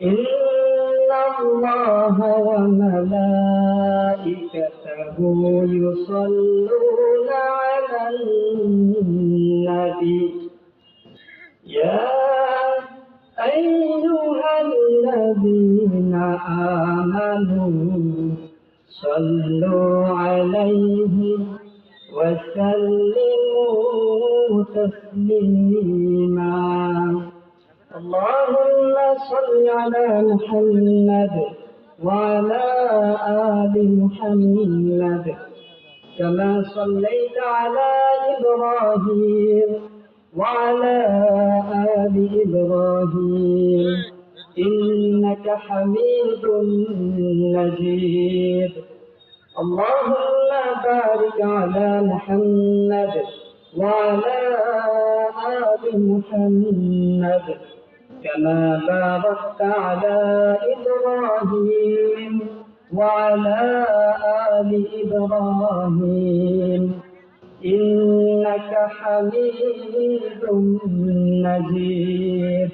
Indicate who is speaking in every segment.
Speaker 1: إن الله وملائكته يصلون على النبي يا أيها الذين آمنوا صلوا عليه وسلموا تسليما اللهم صل على محمد وعلى آل محمد كما صليت على إبراهيم وعلى آل إبراهيم إنك حميد مجيد اللهم بارك على محمد وعلى آل محمد كما باركت على إبراهيم وعلى آل إبراهيم إنك حميد مجيد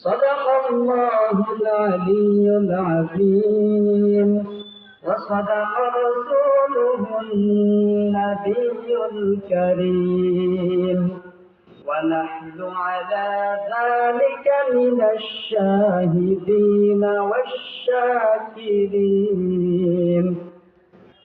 Speaker 1: صدق الله العلي العظيم وصدق رسوله النبي الكريم ونحن على ذلك من الشاهدين والشاكرين